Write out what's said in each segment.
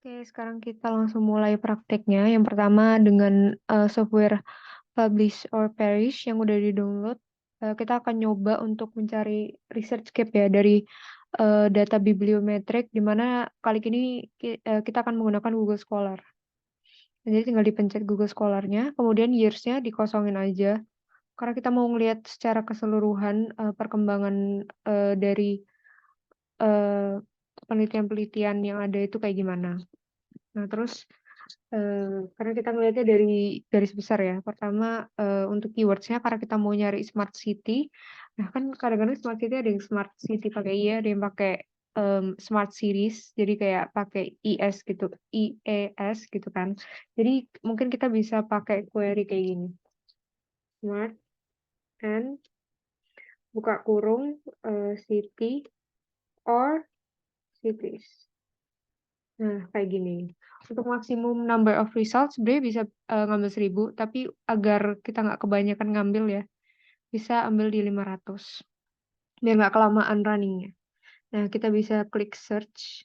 Oke, sekarang kita langsung mulai prakteknya. Yang pertama dengan software Publish or Perish yang udah di-download, kita akan nyoba untuk mencari ResearchGate ya dari data bibliometrik, di mana kali ini kita akan menggunakan Google Scholar. Jadi tinggal dipencet Google Scholar-nya, kemudian years-nya dikosongin aja. Karena kita mau ngelihat secara keseluruhan perkembangan dari eh, penelitian-penelitian yang ada itu kayak gimana. Nah, terus karena kita ngelihatnya dari garis besar ya. Pertama, untuk keywords-nya karena kita mau nyari smart city. Nah, kan kadang-kadang smart city ada yang smart city pakai I, ada yang pakai smart cities, jadi kayak pakai IS gitu, IES gitu kan. Jadi mungkin kita bisa pakai query kayak gini. Smart and buka kurung city or cities. Nah, kayak gini. Untuk maksimum number of results sebenarnya bisa ngambil 1.000, tapi agar kita nggak kebanyakan ngambil ya, bisa ambil di 500. Biar nggak kelamaan runningnya. Nah, kita bisa klik search.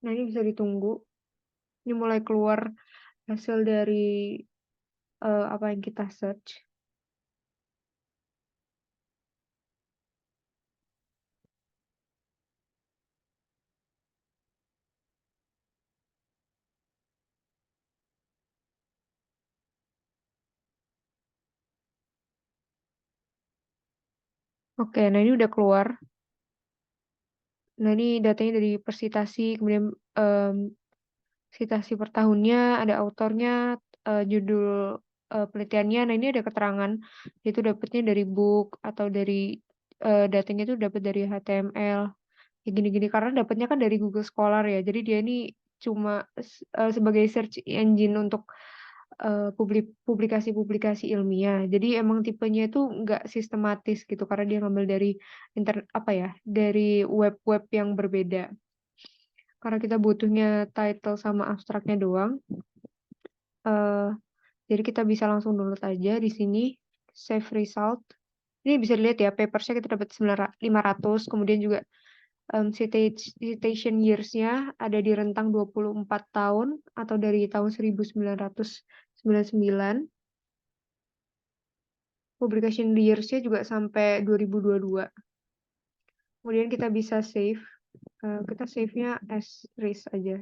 Nah, ini bisa ditunggu. Ini mulai keluar hasil dari apa yang kita search. Oke, nah ini udah keluar. Nah, ini datanya dari Persitasi, kemudian citasi per tahunnya, ada autornya, judul penelitiannya. Nah, ini ada keterangan, itu dapatnya dari book atau dari datanya itu dapat dari HTML. Ya gini-gini karena dapatnya kan dari Google Scholar ya. Jadi dia ini cuma sebagai search engine untuk publikasi-publikasi ilmiah. Jadi emang tipenya itu nggak sistematis gitu karena dia ngambil dari apa ya, dari web-web yang berbeda. Karena kita butuhnya title sama abstraknya doang. eh jadi kita bisa langsung download aja di sini, save result. Ini bisa dilihat ya, papersnya kita dapat 500, kemudian juga citation years-nya ada di rentang 24 tahun atau dari tahun 1999. Publication years-nya juga sampai 2022. Kemudian kita bisa save, kita save-nya as res aja.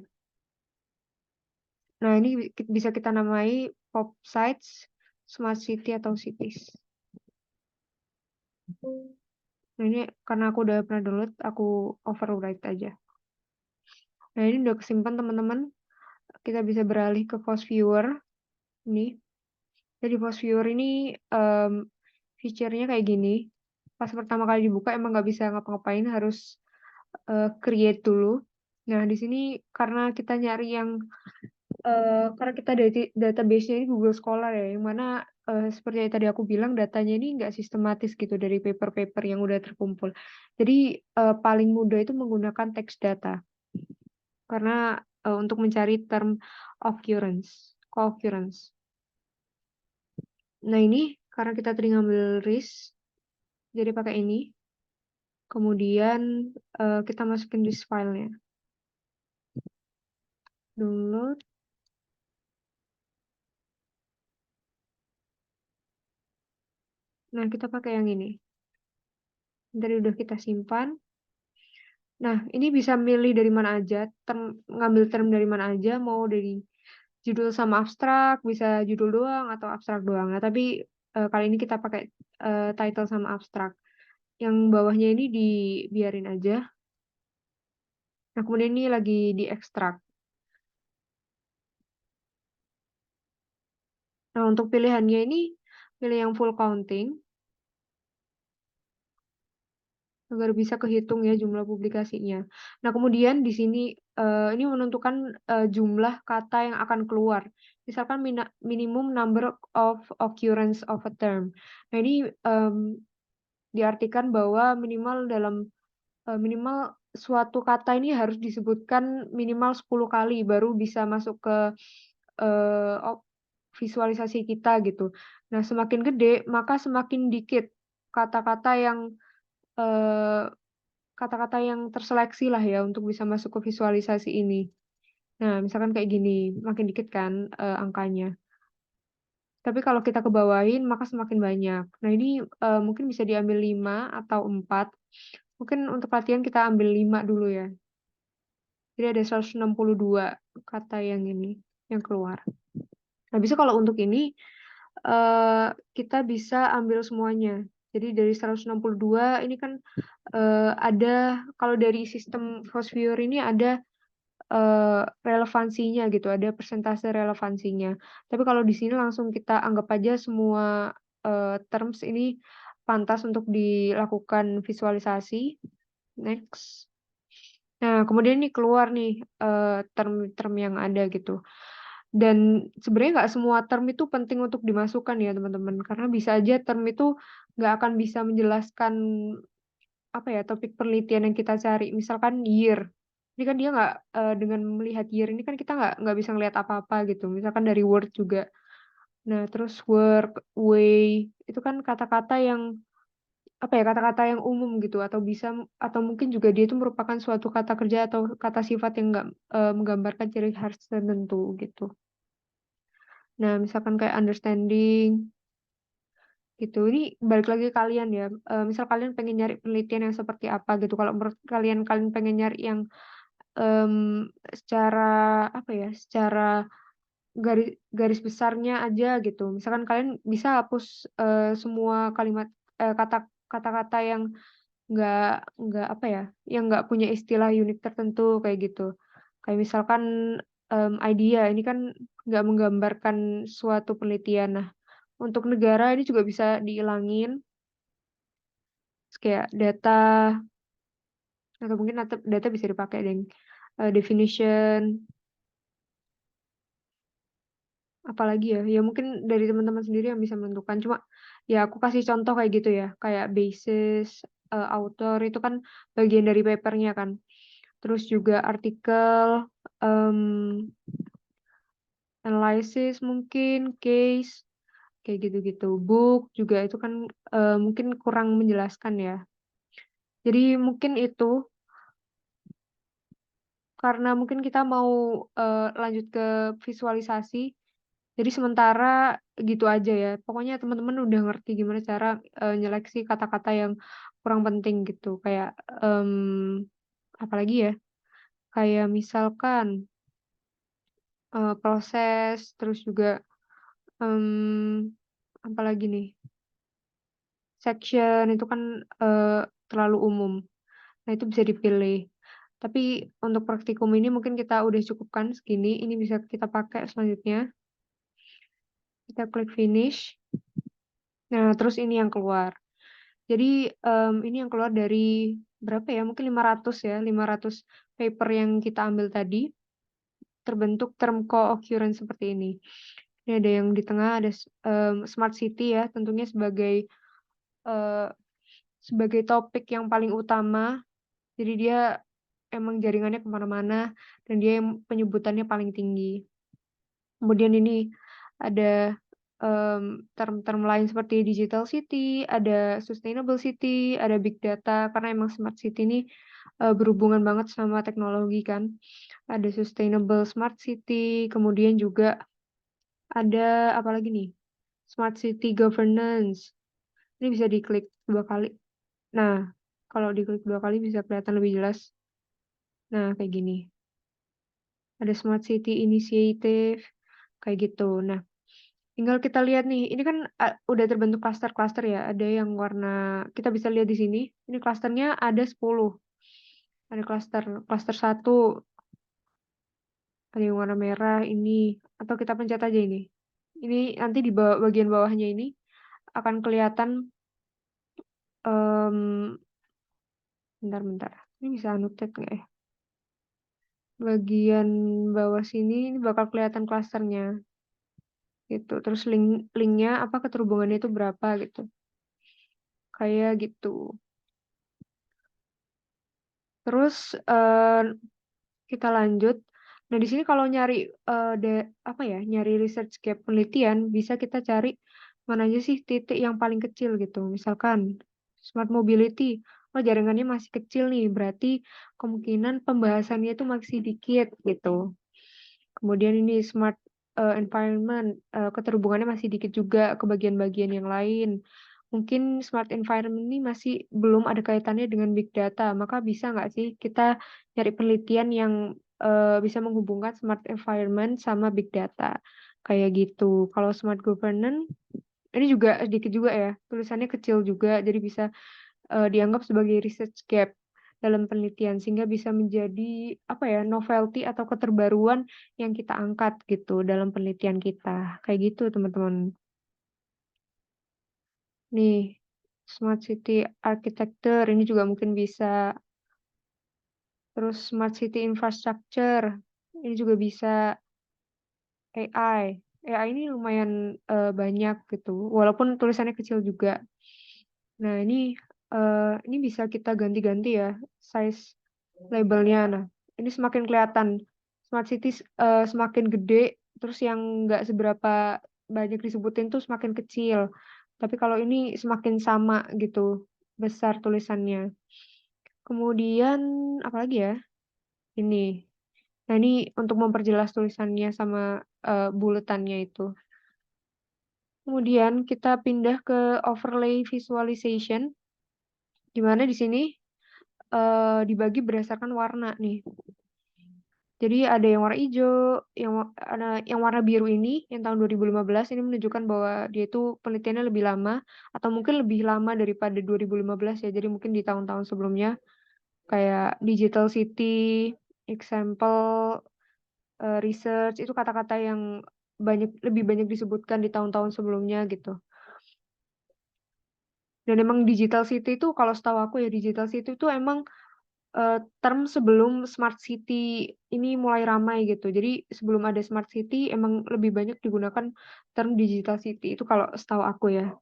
Nah, ini bisa kita namai pop sites, smart city atau cities. Nah, ini karena aku udah pernah download, aku overwrite aja. Nah, ini udah kesimpan teman-teman. Kita bisa beralih ke Post Viewer. Ini. Jadi Post Viewer ini feature-nya kayak gini. Pas pertama kali dibuka emang nggak bisa ngapa-ngapain, harus create dulu. Nah, di sini karena kita nyari yang karena kita database-nya ini Google Scholar ya, yang mana seperti yang tadi aku bilang datanya ini nggak sistematis gitu dari paper-paper yang udah terkumpul. Jadi paling mudah itu menggunakan text data karena untuk mencari term co-occurrence. Nah ini karena kita tadi ngambil RIS, jadi pakai ini. Kemudian kita masukin RIS filenya. Download. Nah kita pakai yang ini. Dari udah kita simpan. Nah, ini bisa milih dari mana aja, ngambil term dari mana aja, mau dari judul sama abstrak, bisa judul doang atau abstrak doang. Nah, tapi kali ini kita pakai title sama abstrak. Yang bawahnya ini dibiarin aja. Nah, kemudian ini lagi diekstrak. Nah, untuk pilihannya ini pilih yang full counting agar bisa kehitung ya jumlah publikasinya. Nah, kemudian di sini ini menentukan jumlah kata yang akan keluar. Misalkan minimum number of occurrence of a term. Nah, ini diartikan bahwa minimal suatu kata ini harus disebutkan minimal 10 kali baru bisa masuk ke visualisasi kita gitu. Nah, semakin gede maka semakin dikit kata-kata yang eee, kata-kata yang terseleksi lah ya untuk bisa masuk ke visualisasi ini. Nah, misalkan kayak gini, makin dikit kan, angkanya. Tapi kalau kita kebawain maka semakin banyak. Nah ini, mungkin bisa diambil 5 atau 4. Mungkin untuk latihan kita ambil 5 dulu ya. Jadi ada 162 kata yang ini, yang keluar. Nah, bisa kalau untuk ini, kita bisa ambil semuanya. Jadi dari 162 ini kan, ada kalau dari sistem Fosviewer ini ada, relevansinya gitu, ada persentase relevansinya. Tapi kalau di sini langsung kita anggap aja semua, terms ini pantas untuk dilakukan visualisasi. Next. Nah, kemudian nih keluar nih, term-term yang ada gitu. Dan sebenarnya nggak semua term itu penting untuk dimasukkan ya teman-teman, karena bisa aja term itu nggak akan bisa menjelaskan, apa ya, topik penelitian yang kita cari. Misalkan year, ini kan dia nggak, dengan melihat year ini kan kita nggak bisa ngelihat apa-apa gitu, misalkan dari word juga. Nah, terus work, way, itu kan kata-kata yang apa ya, kata-kata yang umum gitu atau bisa atau mungkin juga dia itu merupakan suatu kata kerja atau kata sifat yang nggak, menggambarkan ciri khas tertentu gitu. Nah, misalkan kayak understanding gitu, ini balik lagi ke kalian ya, misal kalian pengen nyari penelitian yang seperti apa gitu, kalau menurut kalian, kalian pengen nyari yang, secara apa ya, secara garis besarnya aja gitu, misalkan kalian bisa hapus, semua kalimat kata-kata yang nggak apa ya, yang nggak punya istilah unik tertentu kayak gitu. Kayak misalkan, idea ini kan nggak menggambarkan suatu penelitian. Nah, untuk negara ini juga bisa dihilangin, terus kayak data atau mungkin data data bisa dipakai deng, definition, apalagi ya, ya mungkin dari teman-teman sendiri yang bisa menentukan. Cuma ya aku kasih contoh kayak gitu ya, kayak basis, author itu kan bagian dari paper-nya kan. Terus juga artikel, mmm, analysis mungkin, case, kayak gitu-gitu. Book juga itu kan, mungkin kurang menjelaskan ya. Jadi mungkin itu, karena mungkin kita mau, lanjut ke visualisasi, jadi sementara gitu aja ya. Pokoknya teman-teman udah ngerti gimana cara, nyeleksi kata-kata yang kurang penting gitu. Kayak, apalagi ya, kayak misalkan, proses, terus juga, mmm, apalagi nih, section itu kan, terlalu umum. Nah, itu bisa dipilih. Tapi untuk praktikum ini mungkin kita udah cukupkan segini, ini bisa kita pakai selanjutnya. Kita klik finish. Nah, terus ini yang keluar. Jadi, ini yang keluar dari berapa ya, mungkin 500 ya, 500 paper yang kita ambil tadi, terbentuk term co-occurrence seperti ini. Ini ada yang di tengah ada smart city ya, tentunya eee, sebagai topik yang paling utama. Jadi dia emang jaringannya ke mana-mana dan dia yang penyebutannya paling tinggi. Kemudian ini ada, term-term lain seperti digital city, ada sustainable city, ada big data, karena emang smart city ini, berhubungan banget sama teknologi kan. Ada sustainable smart city, kemudian juga ada apa lagi nih, smart city governance. Ini bisa diklik 2 kali. Nah, kalau diklik 2 kali bisa kelihatan lebih jelas. Nah, kayak gini. Ada smart city initiative, kayak gitu. Nah, tinggal kita lihat nih, ini kan, udah terbentuk klaster-klaster ya, ada yang warna kita bisa lihat di sini, ini klasternya ada 10. Ada klaster klaster 1, ada yang warna merah ini, atau kita pencet aja ini. Ini nanti di bagian bawahnya ini akan kelihatan, mmm, bentar bentar, ini bisa annotate nggak ya? Bagian bawah sini ini bakal kelihatan klasternya, gitu. Terus link-nya apa, keterhubungannya itu berapa gitu, kayak gitu. Terus, kita lanjut. Nah, di sini kalau nyari, apa ya, nyari research gap penelitian, bisa kita cari mana aja sih titik yang paling kecil gitu. Misalkan Smart mobility, oh jaringannya masih kecil nih, berarti kemungkinan pembahasannya itu masih dikit gitu. Kemudian ini smart environment, keterhubungannya masih dikit juga ke bagian-bagian yang lain. Mungkin smart environment ini masih belum ada kaitannya dengan big data, maka bisa nggak sih kita cari penelitian yang bisa menghubungkan smart environment sama big data, kayak gitu. Kalau smart governance, ini juga sedikit juga ya, tulisannya kecil juga, jadi bisa dianggap sebagai research gap dalam penelitian sehingga bisa menjadi apa ya, novelty atau keterbaruan yang kita angkat gitu dalam penelitian kita. Kayak gitu, teman-teman. Nih, smart city architecture ini juga mungkin bisa. Terus smart city infrastructure ini juga bisa. AI. AI ini lumayan banyak gitu, walaupun tulisannya kecil juga. Nah, ini bisa kita ganti-ganti ya size labelnya. Nah, ini semakin kelihatan smart city semakin gede, terus yang nggak seberapa banyak disebutin tuh semakin kecil. Tapi kalau ini semakin sama gitu, besar tulisannya. Kemudian apalagi ya? Ini. Nah, ini untuk memperjelas tulisannya sama buletannya itu. Kemudian kita pindah ke overlay visualization, di mana di sini dibagi berdasarkan warna nih. Jadi ada yang warna hijau, yang warna biru ini, yang tahun 2015 ini menunjukkan bahwa dia itu penelitiannya lebih lama, atau mungkin lebih lama daripada 2015 ya. Jadi mungkin di tahun-tahun sebelumnya, kayak digital city, example, research, itu kata-kata yang lebih banyak disebutkan di tahun-tahun sebelumnya gitu. Dan emang digital city itu kalau setahu aku ya digital city itu emang term sebelum smart city ini mulai ramai gitu. Jadi sebelum ada smart city emang lebih banyak digunakan term digital city itu kalau setahu aku ya.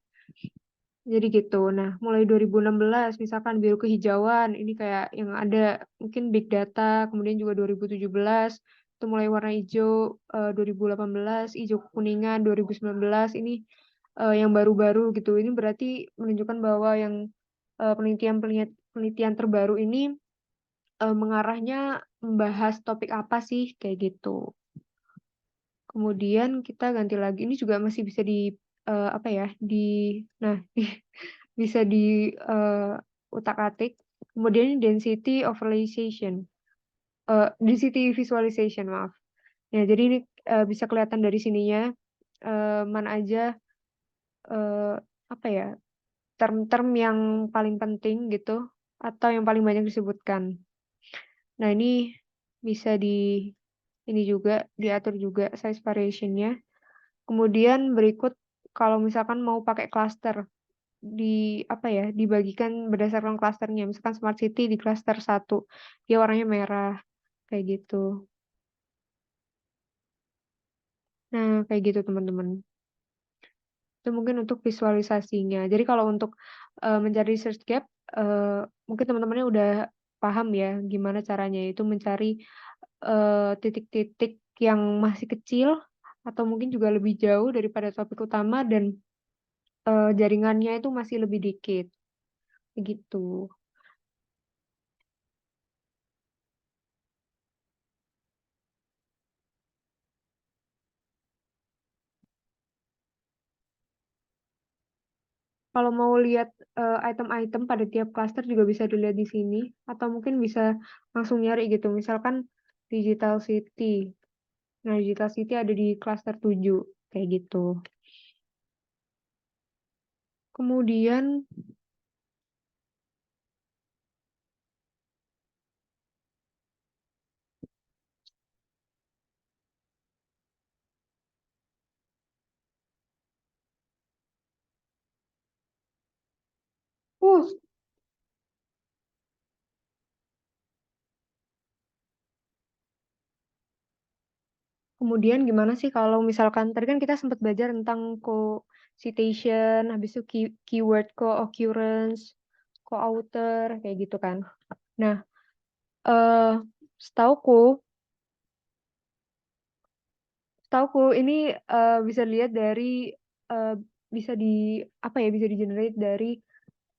Jadi gitu. Nah, mulai 2016 misalkan biru kehijauan ini kayak yang ada mungkin big data, kemudian juga 2017 itu mulai warna hijau, 2018 hijau kekuningan, 2019 ini yang baru-baru gitu. Ini berarti menunjukkan bahwa yang penelitian penelitian terbaru ini mengarahnya membahas topik apa sih kayak gitu. Kemudian kita ganti lagi. Ini juga masih bisa di apa ya? Nah, bisa di utak-atik. Kemudian ini density overlayation. Density visualization, maaf. Ya, jadi ini bisa kelihatan dari sininya mana aja eh, apa ya? Term-term yang paling penting gitu atau yang paling banyak disebutkan. Nah, ini bisa ini juga diatur juga size variation-nya. Kemudian berikut kalau misalkan mau pakai cluster apa ya, dibagikan berdasarkan klasternya. Misalkan Smart City di cluster satu, dia warnanya merah kayak gitu. Nah, kayak gitu teman-teman. Itu mungkin untuk visualisasinya. Jadi kalau untuk mencari search gap, mungkin teman-temannya udah paham ya gimana caranya itu mencari titik-titik yang masih kecil atau mungkin juga lebih jauh daripada topik utama dan jaringannya itu masih lebih dikit, gitu. Kalau mau lihat item-item pada tiap cluster juga bisa dilihat di sini, atau mungkin bisa langsung nyari gitu. Misalkan Digital City. Nah, Digital City ada di cluster 7 kayak gitu. Kemudian, uh, kemudian gimana sih kalau misalkan tadi kan kita sempat belajar tentang co-citation, habis itu keyword co-occurrence, co-author, kayak gitu kan. Nah, eh setauku, setauku ini bisa dilihat dari eh, bisa di apa ya bisa di generate dari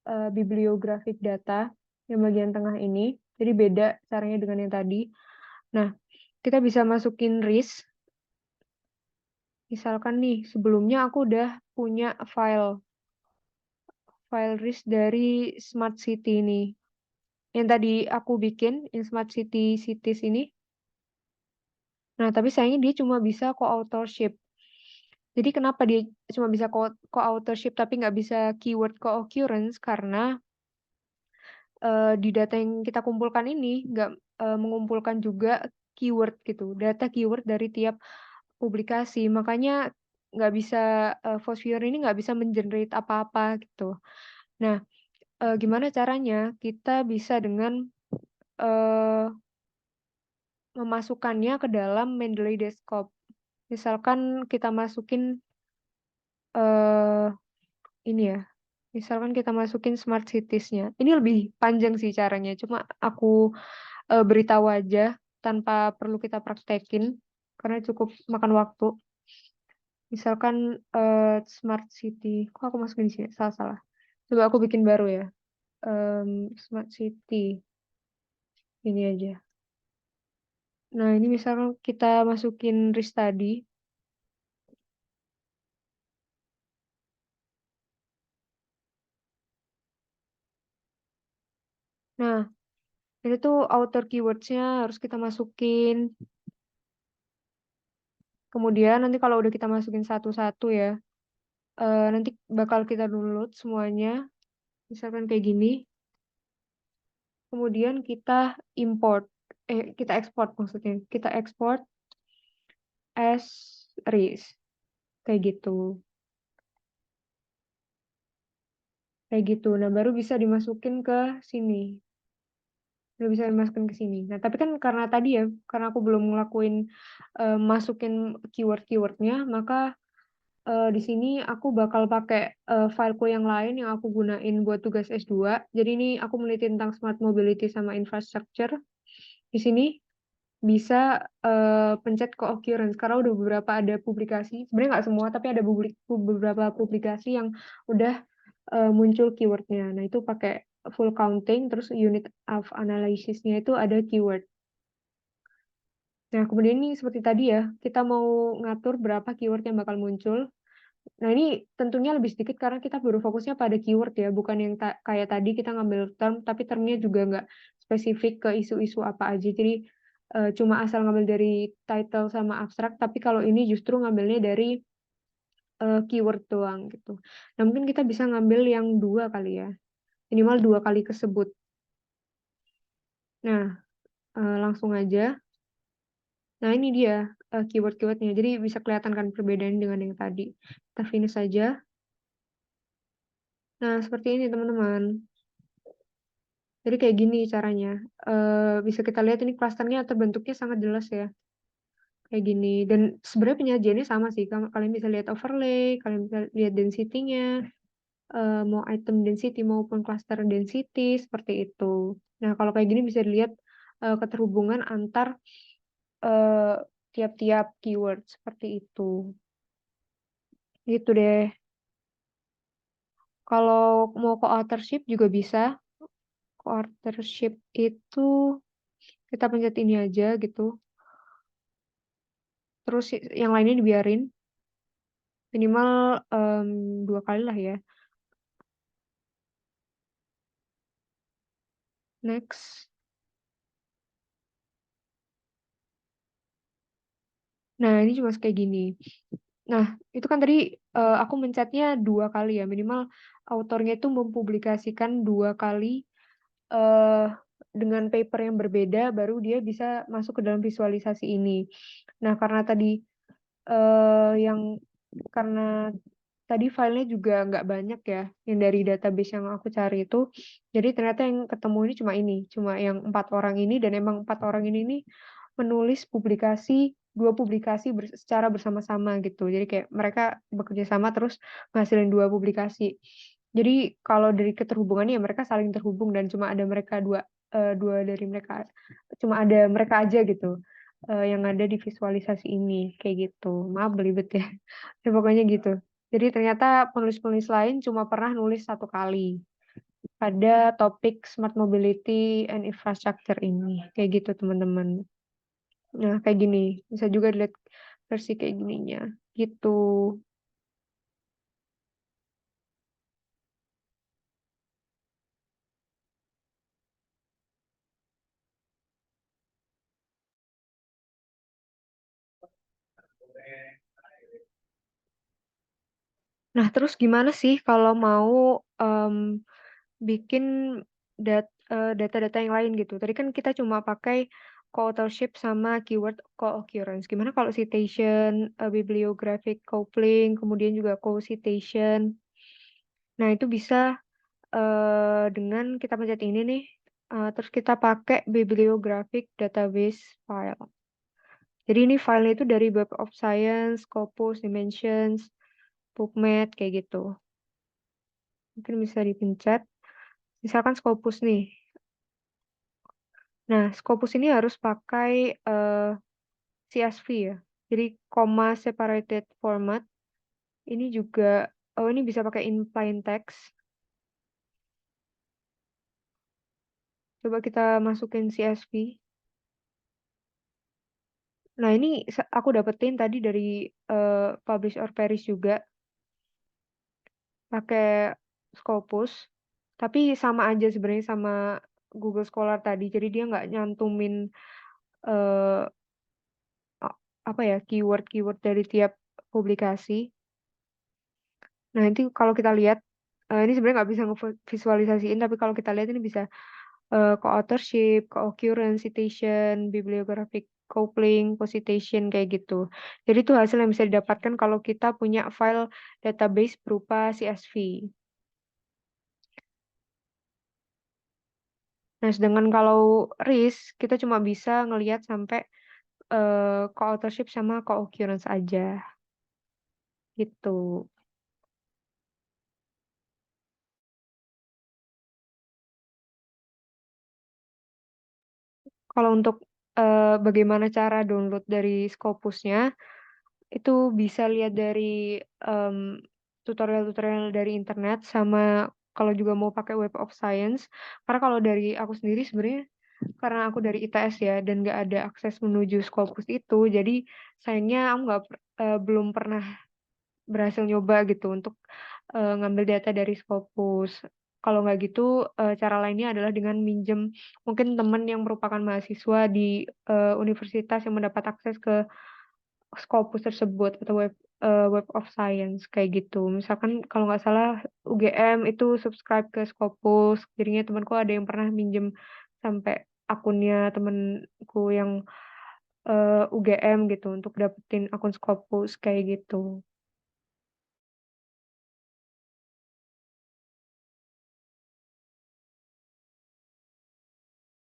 bibliographic data yang bagian tengah ini. Jadi beda caranya dengan yang tadi. Nah, kita bisa masukin RIS. Misalkan nih, sebelumnya aku udah punya file RIS dari Smart City ini. Yang tadi aku bikin, yang Smart City Cities ini. Nah, tapi sayangnya dia cuma bisa co-authorship. Jadi kenapa dia cuma bisa co-authorship tapi nggak bisa keyword co-occurrence? Karena di data yang kita kumpulkan ini nggak mengumpulkan juga keyword gitu, data keyword dari tiap publikasi. Makanya nggak bisa Fosfure ini nggak bisa mengenerate apa-apa gitu. Nah, gimana caranya? Kita bisa dengan eh, memasukkannya ke dalam Mendeley Desktop. Misalkan kita masukin eh, ini ya. Misalkan kita masukin Smart Cities-nya. Ini lebih panjang sih caranya. Cuma aku beritahu aja tanpa perlu kita praktekin karena cukup makan waktu. Misalkan Smart City. Kok aku masukin di sini? Salah-salah. Coba aku bikin baru ya. Smart City. Ini aja. Nah, ini misalkan kita masukin RIS tadi. Nah, ini tuh outer keywords-nya harus kita masukin. Kemudian nanti kalau udah kita masukin satu-satu ya, nanti bakal kita download semuanya. Misalkan kayak gini. Kemudian kita kita export maksudnya. Kita export as RIS. Kayak gitu. Kayak gitu. Nah, baru bisa dimasukin ke sini. Baru bisa dimasukin ke sini. Nah, tapi kan karena tadi ya, karena aku belum ngelakuin masukin keyword-keywordnya, maka di sini aku bakal pakai fileku yang lain yang aku gunain buat tugas S2. Jadi ini aku meneliti tentang smart mobility sama infrastructure. Di sini bisa pencet co-occurrence karena udah beberapa ada publikasi. Sebenarnya nggak semua, tapi ada beberapa publikasi yang udah muncul keywordnya. Nah, itu pakai full counting, terus unit of analysis-nya itu ada keyword. Nah, kemudian ini seperti tadi ya, kita mau ngatur berapa keyword yang bakal muncul. Nah, ini tentunya lebih sedikit karena kita baru fokusnya pada keyword ya, bukan yang kayak tadi kita ngambil term, tapi termnya juga nggak spesifik ke isu-isu apa aja. Jadi cuma asal ngambil dari title sama abstrak, tapi kalau ini justru ngambilnya dari keyword doang gitu. Nah, mungkin kita bisa ngambil yang dua kali ya, minimal dua kali kesebut. Nah, langsung aja. Nah, ini dia keyword-keywordnya. Jadi bisa kelihatan kan perbedaan dengan yang tadi. Kita finish saja. Nah, seperti ini teman-teman. Jadi kayak gini caranya. Bisa kita lihat ini klasternya terbentuknya sangat jelas ya. Kayak gini. Dan sebenarnya penyajiannya sama sih. Kalian bisa lihat overlay, kalian bisa lihat density-nya, mau item density maupun cluster density, seperti itu. Nah, kalau kayak gini bisa dilihat keterhubungan antar eh, tiap-tiap keyword, seperti itu. Gitu deh. Kalau mau co-authorship juga bisa. Co-authorship itu kita pencet ini aja gitu. Terus yang lainnya dibiarin. Minimal dua kali lah ya. Next. Nah, ini cuma kayak gini. Nah, itu kan tadi aku mencetnya dua kali ya. Minimal autornya itu mempublikasikan dua kali eh dengan paper yang berbeda, baru dia bisa masuk ke dalam visualisasi ini. Nah, yang karena tadi filenya juga nggak banyak ya, yang dari database yang aku cari itu. Jadi ternyata yang ketemu ini cuma yang 4 orang ini, dan emang 4 orang ini nih menulis dua publikasi secara bersama-sama gitu. Jadi kayak mereka bekerja sama terus ngasilin dua publikasi. Jadi kalau dari keterhubungannya ya mereka saling terhubung dan cuma ada mereka dua dari mereka, cuma ada mereka aja gitu yang ada di visualisasi ini kayak gitu. Maaf belibet ya. Ya, pokoknya gitu. Jadi ternyata penulis-penulis lain cuma pernah nulis satu kali pada topik smart mobility and infrastructure ini, kayak gitu teman-teman. Nah, kayak gini, bisa juga dilihat versi kayak gininya, gitu. Nah, terus gimana sih kalau mau bikin data-data yang lain gitu? Tadi kan kita cuma pakai co-authorship sama keyword co-occurrence. Gimana kalau citation, bibliographic coupling, kemudian juga co-citation. Nah, itu bisa dengan kita pencet ini nih, terus kita pakai bibliographic database file. Jadi ini filenya itu dari Web of Science, Scopus, Dimensions, PubMed, kayak gitu. Mungkin bisa dipencet. Misalkan Scopus nih. Nah, Scopus ini harus pakai CSV ya. Jadi comma separated format. Ini juga, oh ini bisa pakai in plain text. Coba kita masukin CSV. Nah, ini aku dapetin tadi dari Publish or Perish juga pakai Scopus. Tapi sama aja sebenarnya sama Google Scholar tadi. Jadi dia nggak nyantumin eh, apa ya keyword-keyword dari tiap publikasi. Nah, nanti kalau kita lihat, ini sebenarnya nggak bisa ngevisualisasiin, tapi kalau kita lihat ini bisa co-authorship, co-occurrence, citation, bibliographic coupling, co-citation, kayak gitu. Jadi itu hasil yang bisa didapatkan kalau kita punya file database berupa CSV. Nah, sedangkan kalau RIS, kita cuma bisa ngelihat sampai co-authorship sama co-occurrence aja, gitu. Kalau untuk bagaimana cara download dari Scopusnya, itu bisa lihat dari tutorial-tutorial dari internet sama kalau juga mau pakai Web of Science. Karena kalau dari aku sendiri sebenarnya karena aku dari ITS ya dan nggak ada akses menuju Scopus itu, jadi sayangnya aku belum pernah berhasil nyoba gitu untuk ngambil data dari Scopus. Kalau nggak gitu, cara lainnya adalah dengan minjem mungkin teman yang merupakan mahasiswa di universitas yang mendapat akses ke Scopus tersebut atau Web of Science kayak gitu. Misalkan kalau nggak salah UGM itu subscribe ke Scopus, jadinya temanku ada yang pernah minjem sampai akunnya temenku yang UGM gitu untuk dapetin akun Scopus kayak gitu.